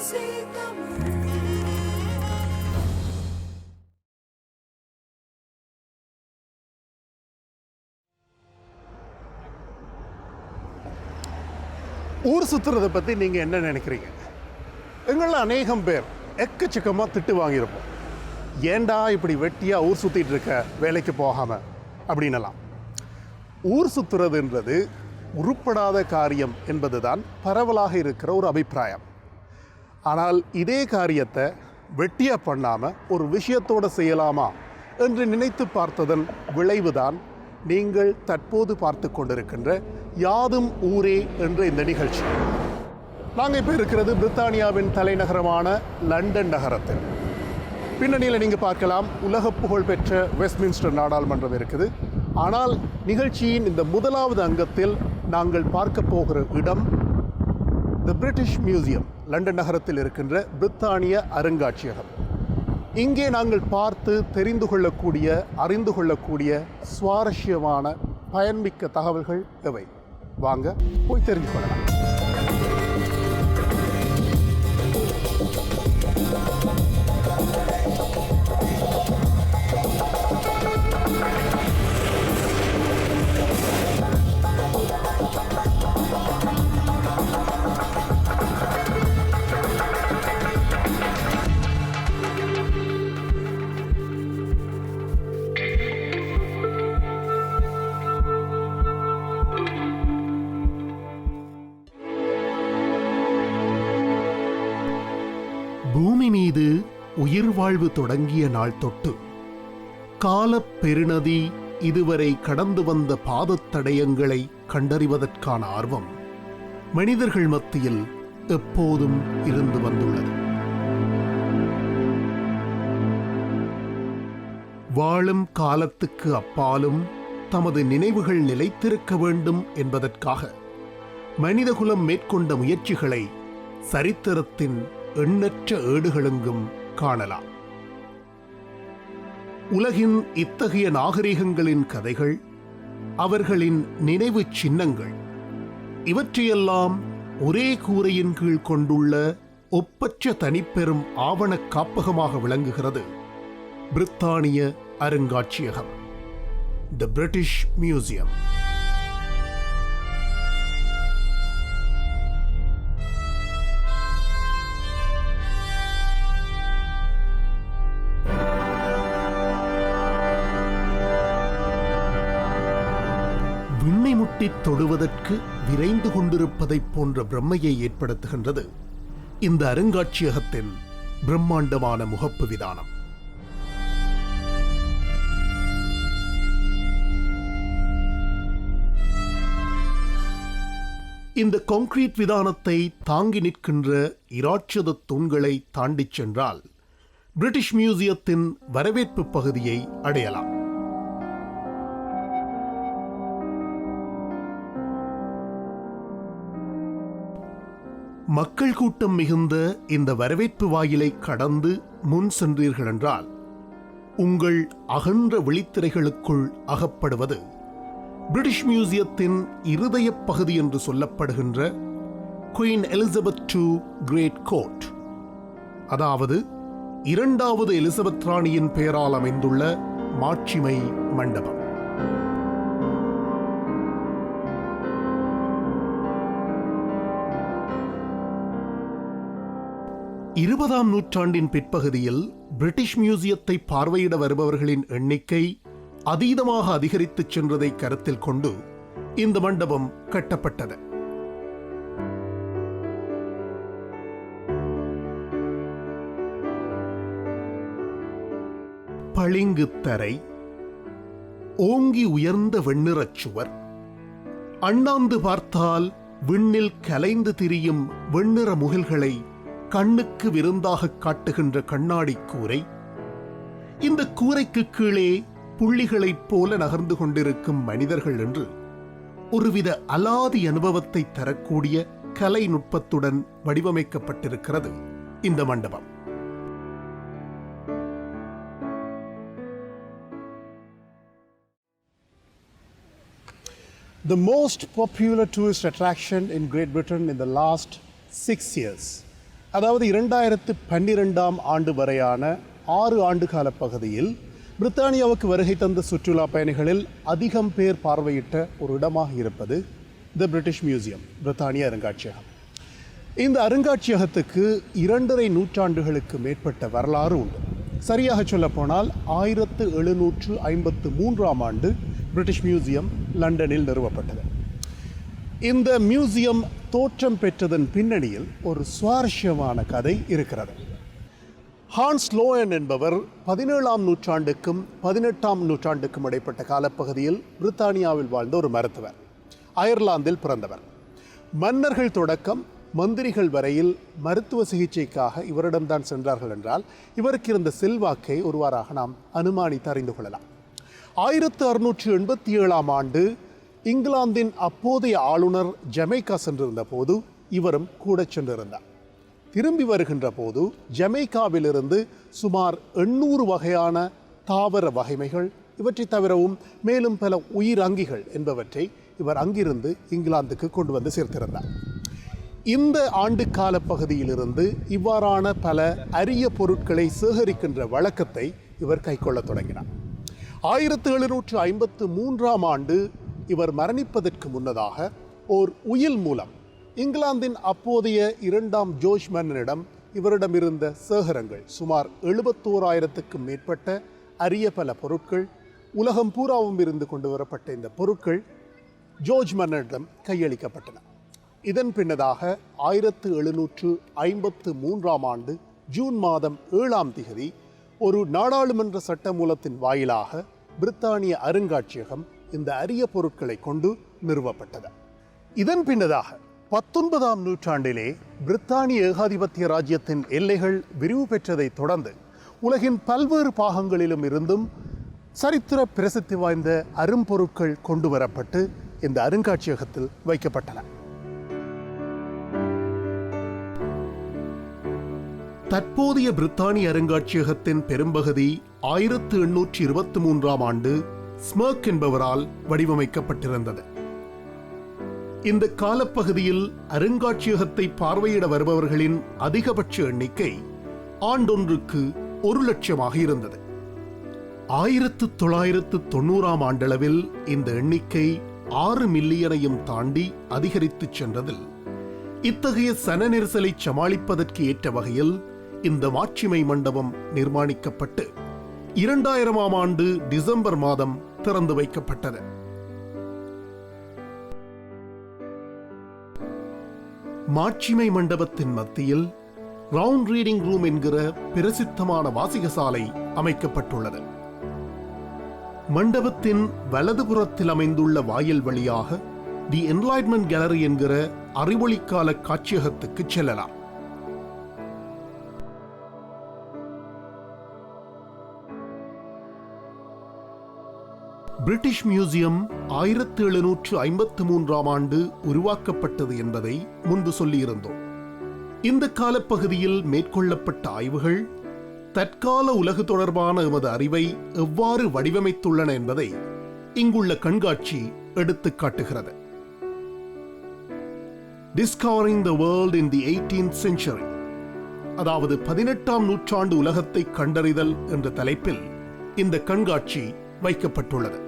ஊர் சுற்றுறதை பற்றி நீங்கள் என்ன நினைக்கிறீங்க? எங்களில் அநேகம் பேர் எக்கச்சக்கமாக திட்டு வாங்கியிருப்போம். ஏண்டா இப்படி வெட்டியாக ஊர் சுற்றிட்டு இருக்க, வேலைக்கு போகாமல் அப்படின்னலாம். ஊர் சுற்றுறதுன்றது உருப்படாத காரியம் என்பது தான் பரவலாக இருக்கிற ஒரு அபிப்பிராயம். ஆனால் இதே காரியத்தை வெட்டியாக பண்ணாமல் ஒரு விஷயத்தோடு செய்யலாமா என்று நினைத்து பார்த்ததன் விளைவுதான் நீங்கள் தற்போது பார்த்து கொண்டிருக்கின்ற யாதும் ஊரே என்ற இந்த நிகழ்ச்சி. நாங்கள் இப்போ இருக்கிறது பிரித்தானியாவின் தலைநகரமான லண்டன் நகரத்தில். பின்னணியில் நீங்கள் பார்க்கலாம், உலக புகழ் பெற்ற வெஸ்ட்மின்ஸ்டர் நாடாளுமன்றம் இருக்குது. ஆனால் நிகழ்ச்சியின் இந்த முதலாவது அங்கத்தில் நாங்கள் பார்க்க போகிற இடம் தி பிரிட்டிஷ் மியூசியம், லண்டன் நகரத்தில் இருக்கின்ற பிரித்தானிய அருங்காட்சியகம். இங்கே நாங்கள் பார்த்து தெரிந்து கொள்ளக்கூடிய, அறிந்து கொள்ளக்கூடிய சுவாரஸ்யமான பயன்மிக்க தகவல்கள் எவை? வாங்க போய் தெரிந்து கொள்ளலாம். பூமி மீது உயிர் வாழ்வு தொடங்கிய நாள் தொட்டு காலப் பெருநதி இதுவரை கடந்து வந்த பாதத்தடயங்களை கண்டறிவதற்கான ஆர்வம் மனிதர்கள் மத்தியில் எப்போதும் இருந்து வந்துள்ளது. வாழும் காலத்துக்கு அப்பாலும் தமது நினைவுகள் நிலைத்திருக்க வேண்டும் என்பதற்காக மனிதகுலம் மேற்கொண்ட முயற்சிகளை சரித்திரத்தின் எண்ணற்ற ஏடுகளெங்கும் காணலாம். உலகின் இத்தகைய நாகரிகங்களின் கதைகள், அவர்களின் நினைவு சின்னங்கள், இவற்றையெல்லாம் ஒரே கூரையின் கீழ் கொண்டுள்ள ஒப்பற்ற தனிப்பெரும் ஆவண காப்பகமாக விளங்குகிறது பிரித்தானிய அருங்காட்சியகம், தி பிரிட்டிஷ் மியூசியம். விண்ணை முட்டி தொடுவதற்கு விரைந்து கொண்டிருப்பதைப் போன்ற பிரம்மையை ஏற்படுத்துகின்றது இந்த அருங்காட்சியகத்தின் பிரம்மாண்டமான முகப்பு விதானம். இந்த கான்கிரீட் விதானத்தை தாங்கி நிற்கின்ற இராட்சத தூண்களை தாண்டிச் சென்றால் பிரிட்டிஷ் மியூசியத்தின் வரவேற்பு பகுதியை அடையலாம். மக்கள் கூட்டம் மிகுந்த இந்த வரவேற்பு வாயிலை கடந்து முன் சென்றீர்கள் என்றால் உங்கள் அகன்ற விழித்திரைகளுக்குள் அகப்படுவது பிரிட்டிஷ் மியூசியத்தின் இருதய பகுதி என்று சொல்லப்படுகின்ற queen Elizabeth II great court, அதாவது இரண்டாவது எலிசபெத் ராணியின் பெயரால் அமைந்துள்ள மாட்சிமை மண்டபம். 20ஆம் நூற்றாண்டின் பிற்பகுதியில் பிரிட்டிஷ் மியூசியத்தை பார்வையிட வருபவர்களின் எண்ணிக்கை அதீதமாக அதிகரித்துச் சென்றதை கருத்தில் கொண்டு இந்த மண்டபம் கட்டப்பட்டது. பளிங்கு தரை, ஓங்கி உயர்ந்த வெண்ணிறச் சுவர், அண்ணாந்து பார்த்தால் விண்ணில் கலைந்து திரியும் வெண்ணிற முகில்களை கண்ணுக்கு விருந்தாக காட்டுகின்ற கண்ணாடி கூரை, இந்த கூரைக்கு கீழே புள்ளிகளைப் போல நகர்ந்து கொண்டிருக்கும் மனிதர்கள் என்று ஒருவித அலாதி அனுபவத்தை தரக்கூடிய கலை நுட்பத்துடன் வடிவமைக்கப்பட்டிருக்கிறது இந்த மண்டபம். The most popular tourist attraction in Great Britain in the last 6 years அதாவது 2012ஆம் ஆண்டு வரையான 6 ஆண்டு கால பகுதியில் பிரித்தானியாவுக்கு வருகை தந்த சுற்றுலா பயணிகளில் அதிகம் பேர் பார்வையிட்ட ஒரு இடமாக இருப்பது தி பிரிட்டிஷ் மியூசியம், பிரித்தானிய அருங்காட்சியகம். இந்த அருங்காட்சியகத்துக்கு 2.5 நூற்றாண்டுகளுக்கு மேற்பட்ட வரலாறு உண்டு. சரியாக சொல்லப்போனால் 1753ஆம் ஆண்டு பிரிட்டிஷ் மியூசியம் லண்டனில் நிறுவப்பட்டது. இந்த மியூசியம் தோற்றம் பெற்றதன் பின்னணியில் ஒரு சுவாரஸ்யமான கதை இருக்கிறது. ஹான்ஸ் லோயன் என்பவர் 17ஆம் நூற்றாண்டுக்கும் 18ஆம் நூற்றாண்டுக்கும் இடைப்பட்ட காலப்பகுதியில் பிரித்தானியாவில் வாழ்ந்த ஒரு மருத்துவர். அயர்லாந்தில் பிறந்தவர். மன்னர்கள் தொடக்கம் மந்திரிகள் வரையில் மருத்துவ சிகிச்சைக்காக இவரிடம்தான் சென்றார்கள் என்றால் இவருக்கு இருந்த செல்வாக்கை ஒருவாறாக நாம் அனுமானித்து அறிந்து கொள்ளலாம். 1687ஆம் ஆண்டு இங்கிலாந்தின் அப்போதைய ஆளுநர் ஜமைக்கா சென்றிருந்த போது இவரும் கூட சென்றிருந்தார். திரும்பி வருகின்ற போது ஜமைக்காவிலிருந்து சுமார் 800 வகையான தாவர வகைமைகள், இவற்றை தவிரவும் மேலும் பல உயிரங்கிகள் என்பவற்றை இவர் அங்கிருந்து இங்கிலாந்துக்கு கொண்டு வந்து சேர்த்திருந்தார். இந்த ஆண்டு கால பகுதியிலிருந்து இவ்வாறான பல அரிய பொருட்களை சேகரிக்கின்ற வழக்கத்தை இவர் கைக்கொள்ள தொடங்கினார். 1753ஆம் ஆண்டு இவர் மரணிப்பதற்கு முன்னதாக ஓர் உயில் மூலம் இங்கிலாந்தின் அப்போதைய 2ஆம் ஜோர்ஜ் மன்னனிடம் இவரிடமிருந்த சேகரங்கள், சுமார் 71,000க்கும் மேற்பட்ட அரிய பல பொருட்கள், உலகம் பூராவும் இருந்து கொண்டு வரப்பட்ட இந்த பொருட்கள் ஜோர்ஜ் மன்னனிடம் கையளிக்கப்பட்டன. இதன் பின்னதாக 1753ஆம் ஆண்டு ஜூன் மாதம் 7ஆம் தேதி ஒரு நாடாளுமன்ற சட்டமூலத்தின் வாயிலாக பிரித்தானிய அருங்காட்சியகம் இந்த அரிய பொருட்களை கொண்டு நிறுவப்பட்டது. இதன் பின்னதாக 19ஆம் நூற்றாண்டிலே பிரித்தானிய ஏகாதிபத்திய ராஜ்யத்தின் எல்லைகள் விரிவு பெற்றதை தொடர்ந்து உலகின் பல்வேறு பாகங்களிலும் இருந்தும் சரித்திர பிரசித்தி வாய்ந்த அரும்பொருட்கள் கொண்டு வரப்பட்டு இந்த அருங்காட்சியகத்தில் வைக்கப்பட்டன. தற்போதைய பிரித்தானிய அருங்காட்சியகத்தின் பெரும்பகுதி 1823ஆம் ஆண்டு ஸ்மர்க் என்பவரால் வடிவமைக்கப்பட்டிருந்தது. இந்த காலப்பகுதியில் அருங்காட்சியகத்தை பார்வையிட வருபவர்களின் அதிகபட்ச எண்ணிக்கை ஆண்டொன்றுக்கு 1,00,000 இருந்தது. 1990ஆம் ஆண்டளவில் இந்த எண்ணிக்கை 6 மில்லியனையும் தாண்டி அதிகரித்து சென்றதில் இத்தகைய சன நெரிசலை சமாளிப்பதற்கு ஏற்ற வகையில் இந்த மாட்சிமை மண்டபம் நிர்மாணிக்கப்பட்டு 2000ஆம் ஆண்டு டிசம்பர் மாதம் திறந்து வைக்கப்பட்டது. மாட்சிமை மண்டபத்தின் மத்தியில் ரவுண்ட் ரீடிங் ரூம் என்கிற பிரசித்தமான வாசிகசாலை அமைக்கப்பட்டுள்ளது. மண்டபத்தின் வலதுபுறத்தில் அமைந்துள்ள வாயில் வழியாக தி என்லைட்மெண்ட் கேலரி என்கிற அறிவொளிக்கால காட்சியகத்துக்கு செல்லலாம். பிரிட்டிஷ் மியூசியம் 1753ஆம் ஆண்டு உருவாக்கப்பட்டது என்பதை முன்பு சொல்லியிருந்தோம். இந்த காலப்பகுதியில் மேற்கொள்ளப்பட்ட ஆய்வுகள் தற்கால உலகு தொடர்பான எமது அறிவை எவ்வாறு வடிவமைத்துள்ளன என்பதை இங்குள்ள கண்காட்சி எடுத்துக் காட்டுகிறது. Discovering the World in the 18th Century, அதாவது 18ஆம் நூற்றாண்டு உலகத்தை கண்டறிதல் என்ற தலைப்பில் இந்த கண்காட்சி வைக்கப்பட்டுள்ளது.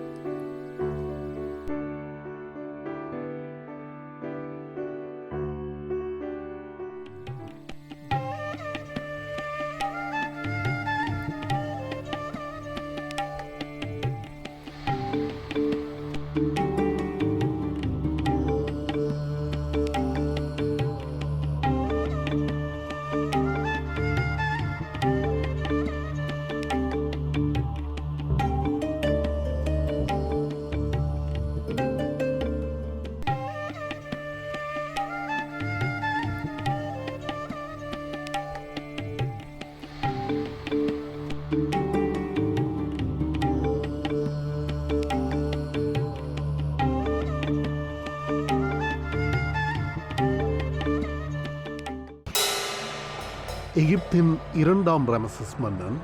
எகிப்தின் 2ஆம் ரமசஸ் மன்னன்,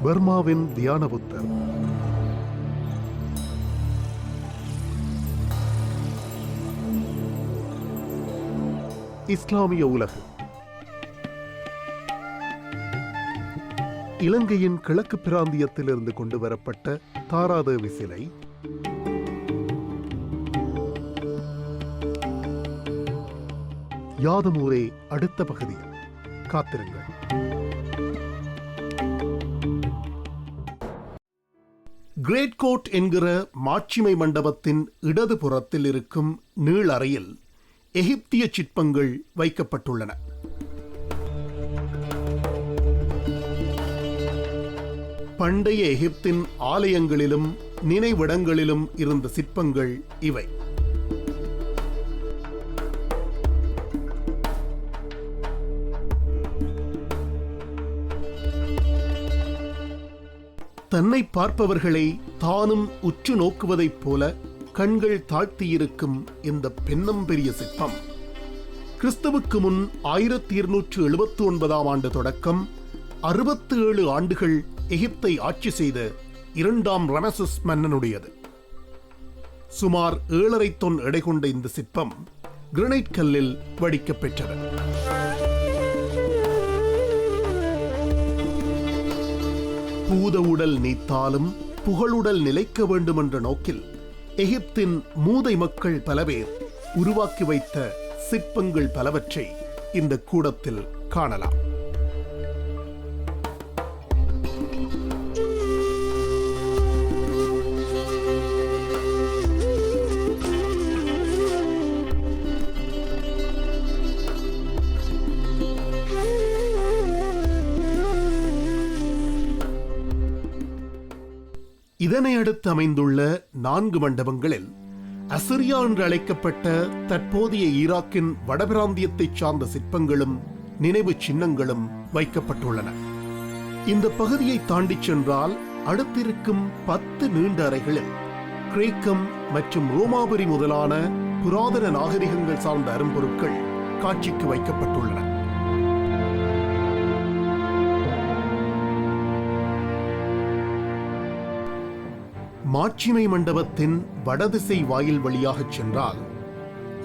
பர்மாவின் தியான புத்தர், இஸ்லாமிய உலகு. இலங்கையின் கிழக்கு பிராந்தியத்திலிருந்து கொண்டு வரப்பட்ட தாராதேவி சிலை, யாதுமூரே அடுத்த பகுதியில். காத்திருங்கள். கிரேட் கோர்ட் என்கிற மாட்சிமை மண்டபத்தின் இடது புறத்தில் இருக்கும் நீளறையில் எகிப்திய சிற்பங்கள் வைக்கப்பட்டுள்ளன. பண்டைய எகிப்தின் ஆலயங்களிலும் நினைவிடங்களிலும் இருந்த சிற்பங்கள் இவை. தன்னை பார்ப்பவர்களை தானும் உற்று நோக்குவதைப் போல கண்கள் தாழ்த்தியிருக்கும் இந்த பெரிய சிற்பம் கிறிஸ்துவுக்கு முன் 1279 ஆண்டு தொடக்கம் 67 ஆண்டுகள் எகிப்தை ஆட்சி செய்த 2ஆம் ரமசஸ் மன்னனுடையது. சுமார் 7.5 தொன் எடை கொண்ட இந்த சிற்பம் கிரனைட் கல்லில் வடிக்கப்பெற்றது. பூத உடல் நீத்தாலும் புகழுடல் நிலைக்க வேண்டும் என்ற நோக்கில் எகிப்தின் மூதை மக்கள் பல பேர் உருவாக்கி வைத்த சிற்பங்கள் பலவற்றை இந்த கூடத்தில் காணலாம். இதனை அடுத்து அமைந்துள்ள 4 மண்டபங்களில் அசிரியா என்று அழைக்கப்பட்ட தற்போதைய ஈராக்கின் வடபிராந்தியத்தைச் சார்ந்த சிற்பங்களும் நினைவு சின்னங்களும் வைக்கப்பட்டுள்ளன. இந்த பகுதியை தாண்டிச் சென்றால் அடுத்திருக்கும் 10 நீண்ட அறைகளில் கிரேக்கம் மற்றும் ரோமாபுரி முதலான புராதன நாகரிகங்கள் சார்ந்த அரும்பொருட்கள் காட்சிக்கு வைக்கப்பட்டுள்ளன. மாட்சிமை மண்டபத்தின் வடதிசை வாயில் வழியாகச் சென்றால்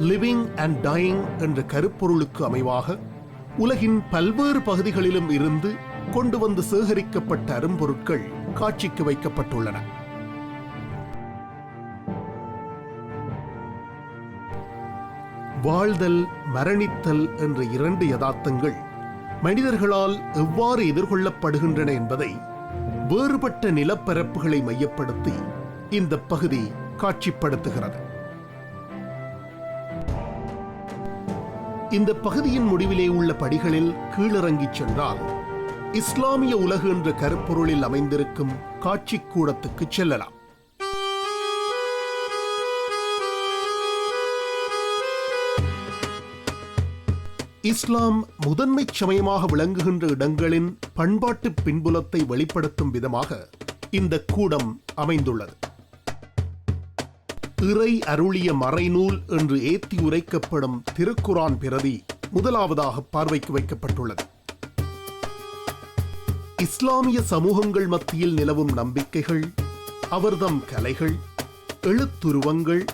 லிவிங் அண்ட் டையிங் என்ற கருப்பொருளுக்கு அமைவாக உலகின் பல்வேறு பகுதிகளிலும் இருந்து கொண்டு வந்து சேகரிக்கப்பட்ட அரும்பொருட்கள் காட்சிக்கு வைக்கப்பட்டுள்ளன. வாழ்தல், மரணித்தல் என்ற 2 யதார்த்தங்கள் மனிதர்களால் எவ்வாறு எதிர்கொள்ளப்படுகின்றன என்பதை வேறுபட்ட நிலப்பரப்புகளை மையப்படுத்தி இந்த பகுதி காட்சிப்படுத்துகிறது. இந்த பகுதியின் முடிவிலே உள்ள படிகளில் கீழிறங்கிச் சென்றால் இஸ்லாமிய உலகு என்ற கருப்பொருளில் அமைந்திருக்கும் காட்சி கூடத்துக்கு செல்லலாம். இஸ்லாம் முதன்மை சமயமாக விளங்குகின்ற இடங்களின் பண்பாட்டு பின்புலத்தை வெளிப்படுத்தும் விதமாக இந்த கூடம் அமைந்துள்ளது. இறை அருளிய மறைநூல் என்று ஏத்தி உரைக்கப்படும் திருக்குரான் பிரதி முதலாவதாக பார்வைக்கு வைக்கப்பட்டுள்ளது. இஸ்லாமிய சமூகங்கள் மத்தியில் நிலவும் நம்பிக்கைகள், அவர்தம் கலைகள், எழுத்துருவங்கள்,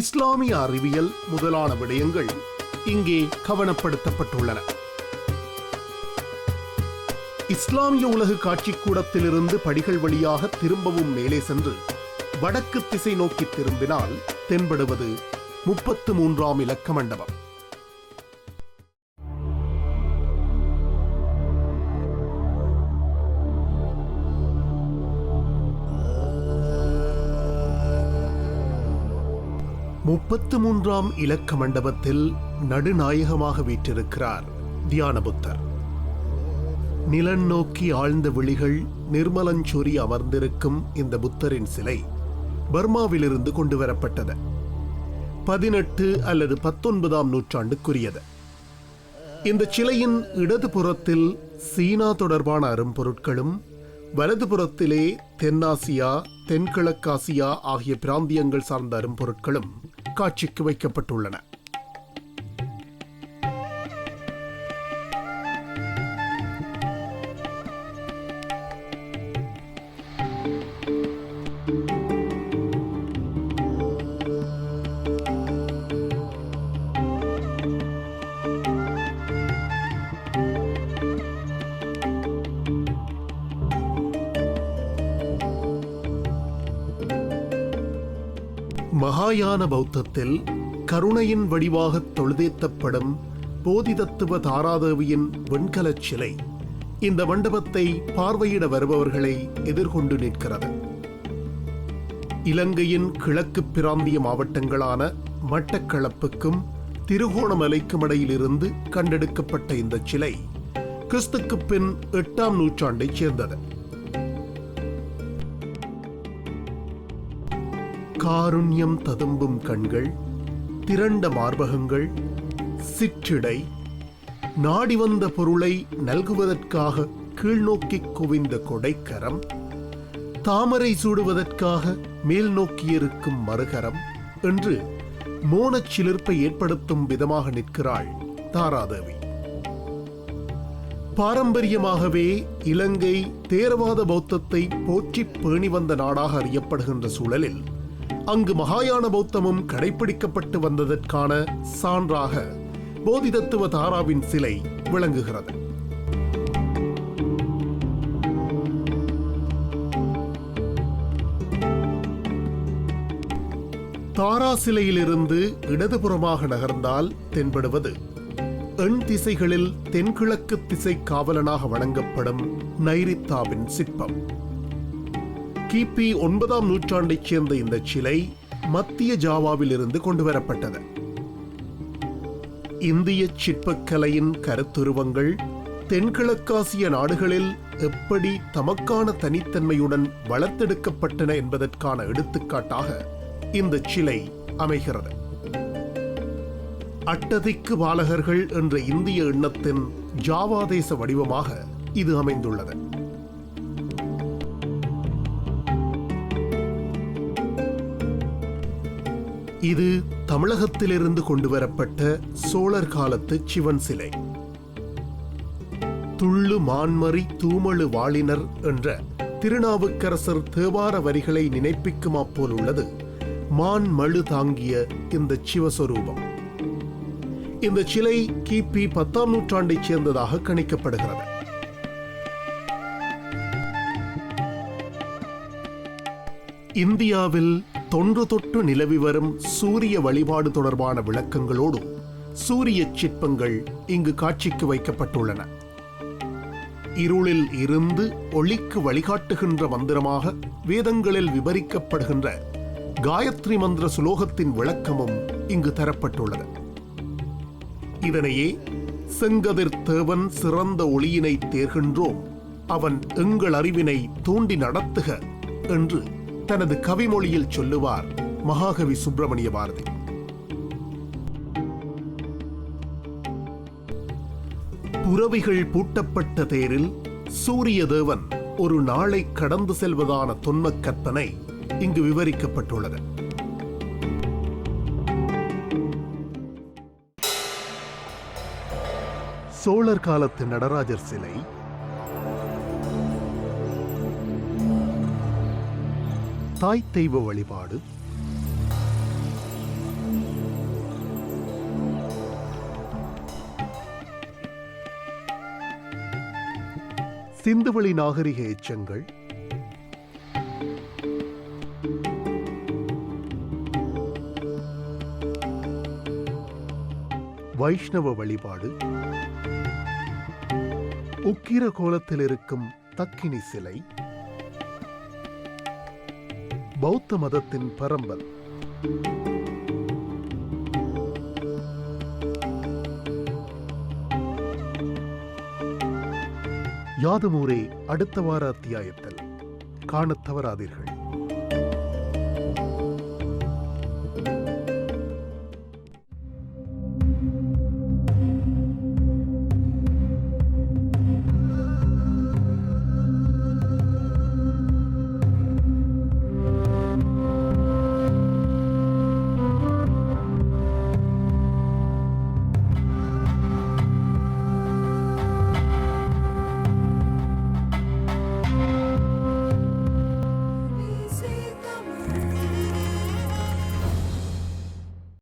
இஸ்லாமிய அறிவியல் முதலான விடயங்கள் இங்கே கவனப்படுத்தப்பட்டுள்ளன. இஸ்லாமிய உலகு காட்சி கூடத்திலிருந்து படிகள் வழியாக திரும்பவும் மேலே சென்று வடக்கு திசை நோக்கி திரும்பினால் தென்படுவது 33ஆம் இலக்க மண்டபம். முப்பத்து இலக்க மண்டபத்தில் நடுநாயகமாக வீற்றிருக்கிறார் தியான புத்தர். நிலன் நோக்கி ஆழ்ந்த விழிகள் நிர்மலஞ்சொரி அமர்ந்திருக்கும் இந்த புத்தரின் சிலை பர்மாவிலிருந்து கொண்டு வரப்பட்டது. 18 அல்லது 19ஆம் நூற்றாண்டுக்குரியது. இந்த சிலையின் இடது புறத்தில் சீனா தொடர்பான அரும்பொருட்களும், வலது புறத்திலே தென்னாசியா, தென்கிழக்காசியா ஆகிய பிராந்தியங்கள் சார்ந்த அரும்பொருட்களும் காட்சிக்கு வைக்கப்பட்டுள்ளன. மகாயான பௌத்தத்தில் கருணையின் வடிவாக தொழுதேத்தப்படும் போதிதத்துவ தாராதேவியின் வெண்கலச் சிலை இந்த மண்டபத்தை பார்வையிட வருபவர்களை எதிர்கொண்டு நிற்கிறது. இலங்கையின் கிழக்கு பிராந்திய மாவட்டங்களான மட்டக்களப்புக்கும் திருகோணமலைக்கும் இடையிலிருந்து கண்டெடுக்கப்பட்ட இந்த சிலை கிறிஸ்துக்கு பின் 8ஆம் நூற்றாண்டைச் சேர்ந்தது. காருண்யம் ததும்பும் கண்கள், திரண்ட மார்பகங்கள், சிற்றிடை, நாடி வந்த பொருளை நல்குவதற்காக கீழ்நோக்கி குவிந்த கொடைக்கரம், தாமரை சூடுவதற்காக மேல் நோக்கியிருக்கும் மறுகரம் என்று மோனச் சிலிர்ப்பை ஏற்படுத்தும் விதமாக நிற்கிறாள் தாராதேவி. பாரம்பரியமாகவே இலங்கை தேரவாத பௌத்தத்தை போற்றி பேணி வந்த நாடாக அறியப்படுகின்ற சூழலில் அங்கு மகாயான பௌத்தமும் கடைபிடிக்கப்பட்டு வந்ததற்கான சான்றாக போதிதத்துவ தாராவின் சிலை விளங்குகிறது. தாரா சிலையிலிருந்து இடதுபுறமாக நகர்ந்தால் தென்படுவது எண் திசைகளில் தென்கிழக்கு திசை காவலனாக வணங்கப்படும் நைரித்தாவின் சிற்பம். கிபி 9ஆம் நூற்றாண்டைச் சேர்ந்த இந்த சிலை மத்திய ஜாவாவில் இருந்து கொண்டுவரப்பட்டது. இந்திய சிற்பக்கலையின் கருத்துருவங்கள் தென்கிழக்காசிய நாடுகளில் எப்படி தமக்கான தனித்தன்மையுடன் வளர்த்தெடுக்கப்பட்டன என்பதற்கான எடுத்துக்காட்டாக இந்த சிலை அமைகிறது. அட்டதிக்கு பாலகர்கள் என்ற இந்திய எண்ணத்தின் ஜாவாதேச வடிவமாக இது அமைந்துள்ளது. இது தமிழகத்திலிருந்து கொண்டுவரப்பட்ட சோழர் காலத்து சிவன் சிலை. துள்ளு மான்மறி தூமழு வாளினர் என்ற திருநாவுக்கரசர் தேவார வரிகளை நினைப்பிக்குமா போல் உள்ளது மான் மழு தாங்கிய இந்த சிவஸ்வரூபம். இந்த சிலை கிபி 10ஆம் நூற்றாண்டைச் சேர்ந்ததாக கணிக்கப்படுகிறது. இந்தியாவில் தொன்று தொட்டு நிலவி வரும் சூரிய வழிபாடு தொடர்பான விளக்கங்களோடும் சூரிய சிற்பங்கள் இங்கு காட்சிக்கு வைக்கப்பட்டுள்ளன. இருளில் இருந்து ஒளிக்கு வழிகாட்டுகின்ற மந்திரமாக வேதங்களில் விவரிக்கப்படுகின்ற காயத்ரி மந்திர சுலோகத்தின் விளக்கமும் இங்கு தரப்பட்டுள்ளது. இதனையே செங்கதிர் தேவன் சிறந்த ஒளியினை தேர்கின்றோம், அவன் எங்கள் அறிவினை தூண்டி நடத்துக என்று தனது கவிமொழியில் சொல்லுவார் மகாகவி சுப்பிரமணிய பாரதி. புறவிகள் பூட்டப்பட்ட தேரில் சூரிய தேவன் ஒரு நாளை கடந்து செல்வதான தொன்மக் கற்பனை இங்கு விவரிக்கப்பட்டுள்ளது. சோழர் காலத்து நடராஜர் சிலை, தாய் தெய்வ வழிபாடு, சிந்துவெளி நாகரிக எச்சங்கள், வைஷ்ணவ வழிபாடு, உக்கிர கோலத்தில் இருக்கும் தக்கினி சிலை, பௌத்த மதத்தின் பரம்பல். யாதுமூரே அடுத்த வார அத்தியாயத்தில் காணத் தவறாதீர்கள்.